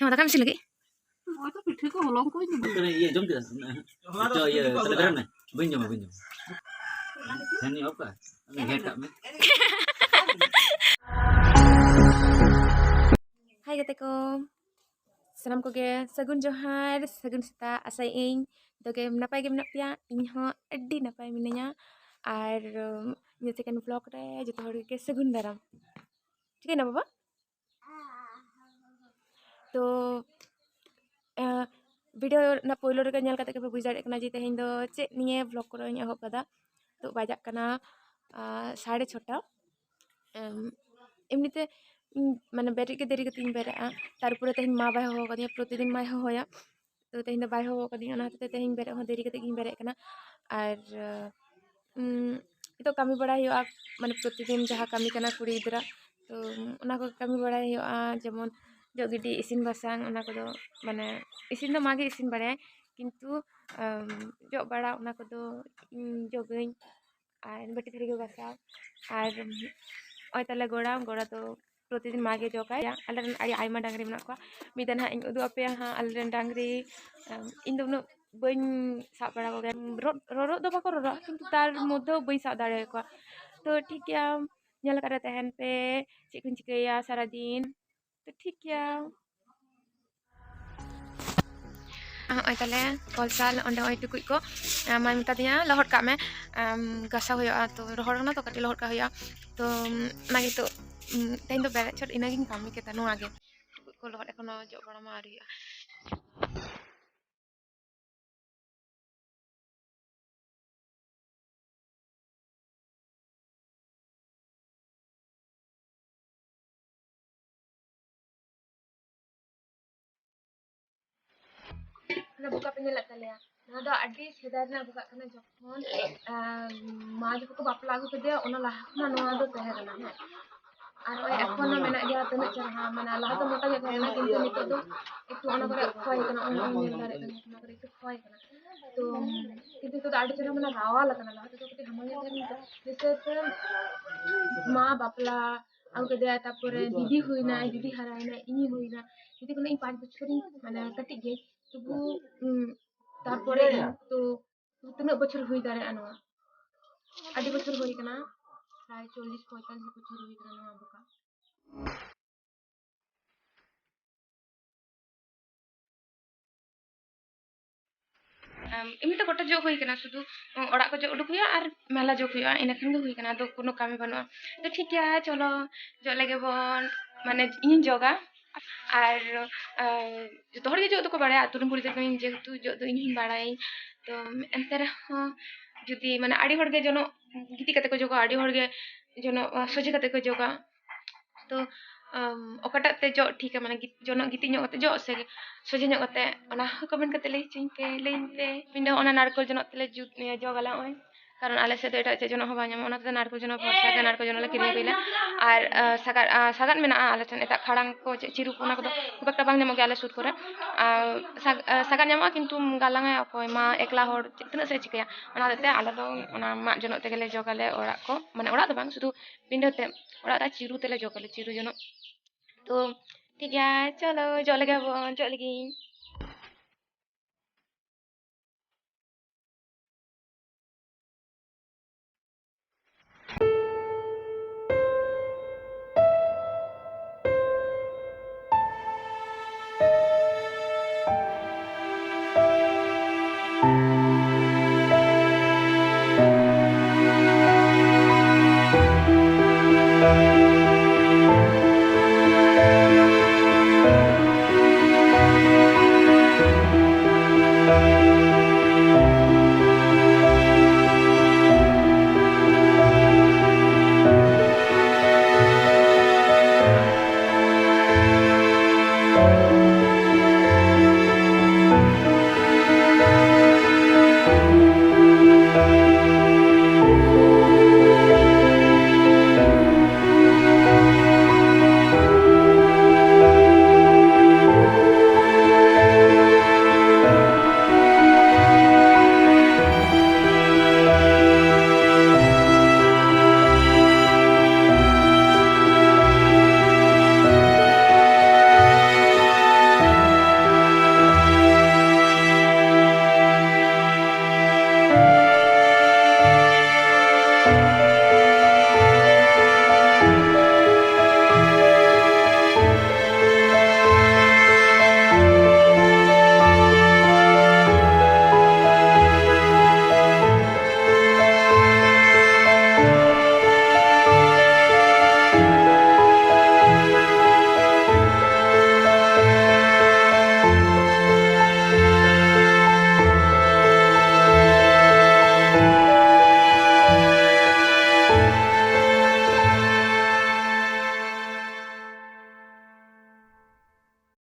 दाका मिसिन लगे Oi to pithi ko holong ko ni. Kena iya jom kita. Coba iya telegram nih. Binjam. Ini apa? Ini head me. Hai gate ko sanam ko ge sagun johar sagun seta asai ing to ge napai ge menap pia ing ho adi napai minanya ar ni second vlog re joto hor ge sagun daram ठीक है ना बाबा तो video ना पोलो रे ñal kate ke बुझ दाड़े कना जे तेहें दो चे निये व्लॉग को इन एहब कदा तो बाजाक कना 6:30 एमनीते माने बेरे के देरी कते बेरे तारपुरे तेहें मा बाय हो कदिया प्रतिदिन माय होया तो तेहें बाय हो कदिया ना ते तेहें बेरे हो देरी कते गिन बेरे कना और तो कमी बड़ा हुआ माने प्रतिदिन जहाँ कमी कना कुड़ी इदरा तो उना को कमी बड़ा हुआ जेमन जो गिडी इसिन बासांग उना को दो माने इसिन दो मागे इसिन बड़े किंतु जो बड़ा उना को दो जोगइन और बटी थरी को गासा और ओय तले गोड़ा तो प्रतिदिन मागे जोकाय आलेन आई आइमा डांगरी मना को मिदन हा इन उदु अपे हा आलेन डांगरी इन दो उनो बइन साब बड़ा को रोरो दो बाको रोरो किंतु तार मध्य बइन साब दाड़े को तो ठीक है ñal kada tehen pe cik kun cikaya सारा दिन तो ठीक है ओय तले कलसाल ओंडे ओय टुकुई को मा मिता दिया लहट का में गासा होया तो रोहड़ना तो कटी लहट का होया तो नागे तो तेन तो बेरे छोट इनागिन कामी के तनु आगे को लहट एखोनो जो बड़ा मा आरिया ना बुका पे नेला तले ना दो अड्डी सेदार ना बुका कना जखन मा जो को बापला आगु केदे ओना लाहा ना नोआ दो तहे कना है और ओय एखोनो मेना गया तने चरहा माने लाहा तो मोटा गया कना किंतु नितो दो एकटु ओना करे खोय कना ओना नेल दारे कना ओना करे एकटु खोय कना तो किंतु तो अड्डी चरहा माने रावा लगना लाहा तो कटी हमया जैसे मा बापला आगु केदे तारपरे दीदी हुईना दीदी हराइना इनी हुईना दीदी को 5 बछर माने कटी गे तबु तारपरे तो तना बछर हुई दारे अनवा आदि बछर हुई कना प्राय 40-45 बछर हुई कना नवा बुका इमी तो गोटा जो हुई कना शुधु ओड़ा को जो उडुक हुआ और मेला जो हुआ इनखान दो हुई कना तो कोनो कामी बनुआ तो ठीक है चलो जो लगे बोन माने इन जोगा और जो तोहर जो तो को बड़ा तुरम पुरी तक जेतु जो तो इन बड़ाई तो अंतर जुदी माने आड़ी हर के जनो गिटी कते को जोगा आड़ी हर के जनो सोजे कते को जोगा तो ओकटा ते जो ठीक है माने जनो गिटी नो कते जो से सोजे नो कते ओना कमेंट कते ले चिन पे पिंडा ओना नारकोल जनो तले जो गला ओय कारण आले से तो एटा चे जनो हबा नाम ओना ते नारकोल जनो फरसा के नारकोल जनो ले किने गइला और सागात मेना आले ठन एटा खड़ांग को चिरु ओना को खूब एकटा बांग नेमो के आले सुट करे सागात नामा किंतु गालांगा अकोय मा एकला हर तना से चिकया ओना ते आले दो ओना मा जनो ते गेले जोगाले ओड़ा को माने ओड़ा तो बांग शुधु पिंडा ते ओड़ा ता चिरु तेले जोगाले चिरु जनो तो ठीक है चलो जो लगे जो लगी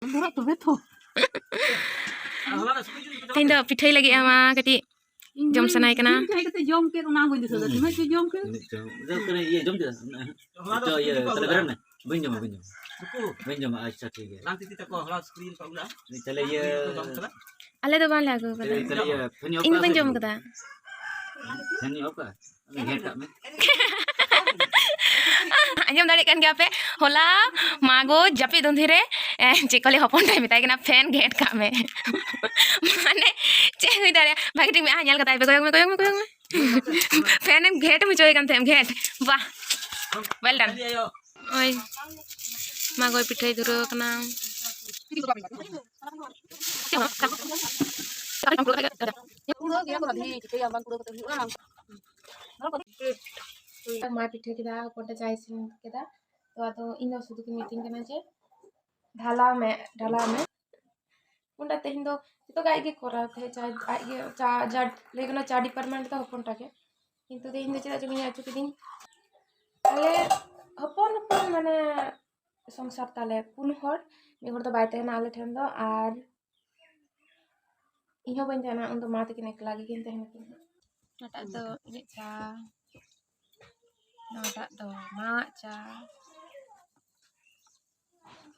Berat tuh betul. Tehin do pitai lagi ama kati jom sanai kana. Ini kita jom ke orang boleh sudah. Cuma kita jom ke. ini jom iya jom dia itu iya telegram nih benjom benjom aja ठीक है Nanti kita ko hlat screen pa udah. ini चले ये Ale do ban lagu kada. चले ये funny Ini pun jom kada. Funny apa घेट का में Anjom dari kan gape hola mago japi dundhire chekole hopon tai mitai kana fan gate ka me mane che hui dare bhagi me anyal ka tai be koyong me fan em gate me joy kan them gate wah well done Jadi ayo. oi mago pitai duro kana मा पिठे केदा कोटा चाय सिन केदा तो आतो इन सुदु की meeting करना जे ढाला में उंडा तेहिन दो तो गाय के कोरा थे चा लेकिन चा डिपार्टमेंट तो हपन टाके किंतु तेहिन दो चेदा जमिन आचु किदिन ताले हपन माने संसार ताले पुन हर मी हर तो बाय तेना आले ठेन दो आर इहो बन जाना उन तो मा तकिन एकला गे किन तेहिन किन नाटा दो इन चा नाटा दो मा चा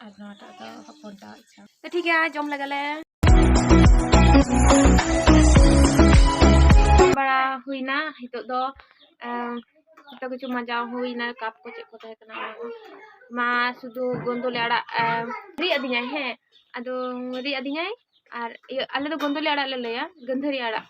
और नाटा दो हपन टा चा तो ठीक है जम लगले बड़ा हुईना हितो दो तो कुछ मजा हुईना कप को चेक को तहे कना मा सुदु गोंदोले आड़ा री अदिया है अदो री अदिया और आले दो गोंदोले आड़ा ले लेया गंधरी आड़ा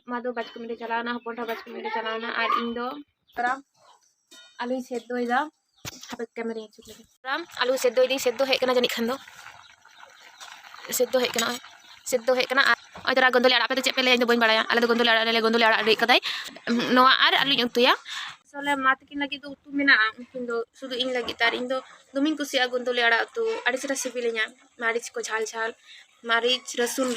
मा दो बाज को मेरे चलाना हपन बाज को मेरे चलाना और इन दो तरा आलू सेद दो इदा हापे कैमरा चुक लगे राम आलू सेद दो इदी सेद दो है कना जनी खन दो सेद दो है कना सेद दो है कना और तरा गोंदोले आड़ा पे तो चेपे ले इन दो बन बड़ाया आले दो गोंदोले आड़ा रे कदाई नोआ आर आलू युक्तया सोले मात किन लगी तो उतु मेना उनकिन दो सुदु इन लगी तार इन दो दुमिन कुसिया गोंदोले आड़ा तो आड़ी सेरा सिबिले냐 मारिच को झाल झाल मारिच रसुन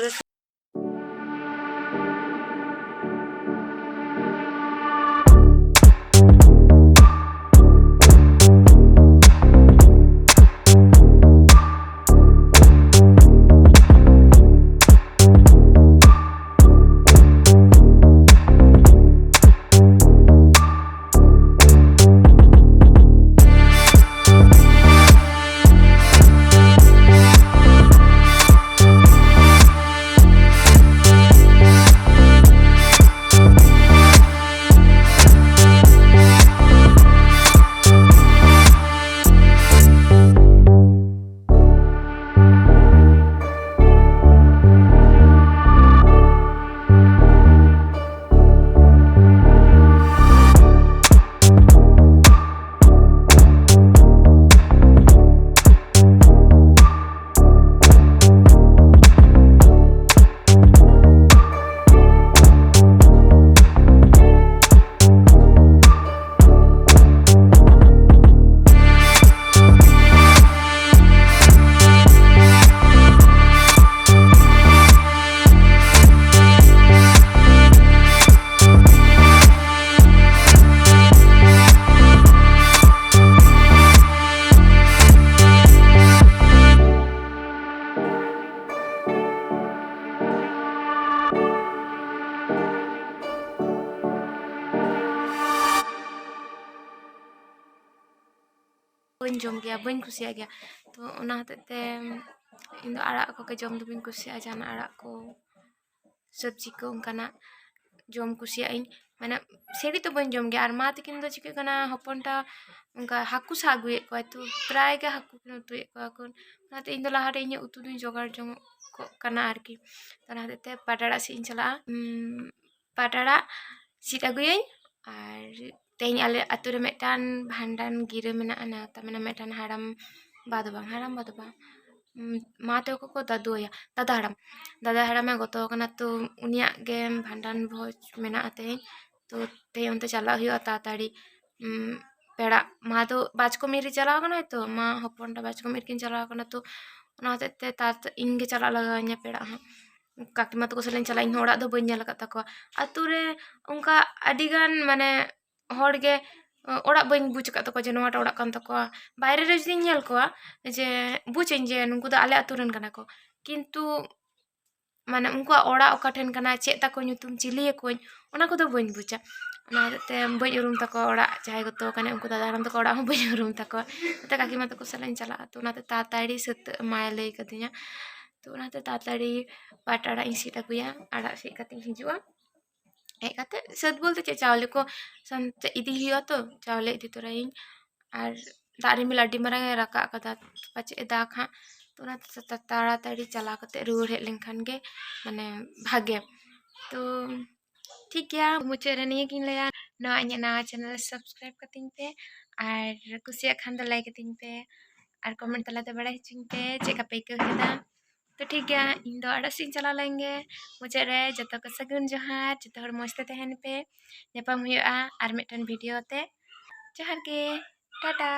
बन जम गया बन कुसिया गया तो ओना हते इन आड़ा को के जम दुबिन कुसिया जाना आड़ा को सब्जी को उनकाना जम कुसिया इन माने सेड़ी तो बन जम गया और मा तकिन दो चिके कना हपनटा उनका हाकु सागुए को तो प्राय के हाकु किन उतुए को कोन नाते इन दो लाहारे इन उतु दुई जोगाड़ जम को कना आरकी तना हते पाटाड़ा से इन चला पाटाड़ा सीट अगुए और तेहनी आले अतुरे मेटान भांडान गिरे मेना ना तमेना मेटान हाड़ाम बादबा माते को दादुया दादा हाड़ाम में गतो कना तो उनिया गे भांडान भोज मेना आते तो ते उनते चला हुआ ताताड़ी पेड़ा मा तो बाज को मेरी चला कना तो मा हपनटा बाज को मेरी किन चला कना तो ओना हते तात इनगे चला लगा냐 पेड़ा हां काकीमा तो को सलेन चला इन होड़ा दो बन नेल कता को अतुरे उनका अडिगान माने हर गे ᱚᱲᱟᱜ ᱵᱟᱹᱧ ᱵᱩᱡᱽ ᱟᱠᱟᱫ ᱛᱟᱠᱚᱣᱟ ᱡᱮ ᱱᱚᱣᱟᱴᱟᱜ ᱚᱲᱟᱜ ᱠᱟᱱ ᱛᱟᱠᱚᱣᱟ ᱵᱟᱭᱨᱮ ᱨᱮ ᱡᱩᱫᱤᱧ ᱧᱮᱞ ᱠᱚᱣᱟ ᱡᱮ ᱵᱩᱡᱟᱹᱧ ᱡᱮ ᱱᱩᱠᱩ ᱫᱚ ᱟᱞᱮ ᱟᱹᱛᱩ ᱨᱮᱱ ᱠᱟᱱᱟ ᱠᱚ ᱠᱤᱱᱛᱩ ᱢᱟᱱᱮ ᱩᱱᱠᱩᱣᱟᱜ ᱚᱲᱟᱜ ᱚᱠᱟ ᱴᱷᱮᱱ ᱠᱟᱱᱟ ᱪᱮᱫ ᱛᱟᱠᱚ ᱧᱩᱛᱩᱢ ᱪᱤᱞᱤᱭᱟᱠᱚᱧ ᱚᱱᱟ ᱠᱚᱫᱚ ᱵᱟᱹᱧ ᱵᱩᱡᱟ ᱚᱱᱟ ᱦᱚᱛᱮᱡ ᱛᱮ ᱵᱟᱹᱧ ᱩᱨᱩᱢ ᱛᱟᱠᱚᱣᱟ ᱚᱲᱟᱜ ᱡᱟᱦᱟᱸᱭ ᱜᱚᱛᱚ ᱠᱟᱱᱟ ᱩᱱᱠᱩ ᱫᱟᱫᱟ ᱦᱟᱲᱟᱢ ᱛᱟᱠᱚ ᱚᱲᱟᱜ ᱦᱚᱸ ᱵᱟᱹᱧ ᱩᱨᱩᱢ ᱛᱟᱠᱚᱣᱟ ᱚᱱᱟᱛᱮ ᱠᱟকিᱢᱟ ᱛᱟᱠᱚ ᱥᱟᱞᱟᱜ ᱤᱧ ᱪᱟᱞᱟᱜᱼᱟ ᱛᱚ ᱚᱱᱟᱛᱮ ᱛᱟᱲᱟᱛᱟᱲᱤ ᱥᱟᱹᱛᱟᱹᱜ ᱢᱟᱭ ᱞᱟᱹᱭ ᱠᱟᱫᱤᱧᱟ ᱛᱚ ᱚᱱᱟᱛᱮ ᱛᱟᱲᱟᱛᱟᱲᱤ ᱯᱟᱴ ᱟᱲᱟᱜ ᱤᱧ ᱥᱤᱫ ᱟᱹᱜᱩᱭᱟ ᱟᱲᱟᱜ ᱥᱤᱫ ᱠᱟᱛᱮ ᱤᱧ ᱦᱤᱡᱩᱜᱼᱟ ᱦᱮᱡ ᱠᱟᱛᱮ ᱥᱟᱹᱛ ᱵᱚᱞᱛᱮ ᱪᱮᱫ ᱪᱟᱣᱞᱮ ᱠᱚ ᱥᱟᱶᱛᱮ ᱤᱫᱤ ᱦᱩᱭᱩᱜᱼᱟ ᱛᱚ ᱪᱟᱣᱞᱮ ᱤᱫᱤ ᱛᱚᱨᱟᱭᱟᱹᱧ ᱟᱨ ᱫᱟᱜ ᱨᱤᱢᱤᱞ ᱟᱹᱰᱤ ᱢᱟᱨᱟᱝ ᱮ ᱨᱟᱠᱟᱵ ᱠᱟᱫᱟ ᱯᱟᱪᱮᱫ ᱮ ᱫᱟᱜ ᱦᱟᱸᱜ ᱛᱚ ᱚᱱᱟᱛᱮ ᱛᱟᱲᱟᱛᱟᱲᱤ ᱪᱟᱞᱟᱣ ᱠᱟᱛᱮ ᱨᱩᱣᱟᱹᱲ ᱦᱮᱡ ᱞᱮᱱᱠᱷᱟन ᱜᱮ ᱢᱟᱱᱮ ᱵᱷᱟᱜᱮ तो ठीक गया मुझे निया गिन लया नवा इᱧᱟᱹᱜ नवा चैनल सब्सक्राइब कतिኝ पे और कुसिया खान दो लाइक कतिኝ पे और कमेंट तलाते बड़ा हिचिኝ पे चेका पे को केदा तो ठीक गया इन दो अड़ा सिंह चला लेंगे मुझे रे जतो को सगुन जोहार जतो हर मस्ते तहन पे नेपाम हुआ और मिटन वीडियो ते जोहार के टाटा।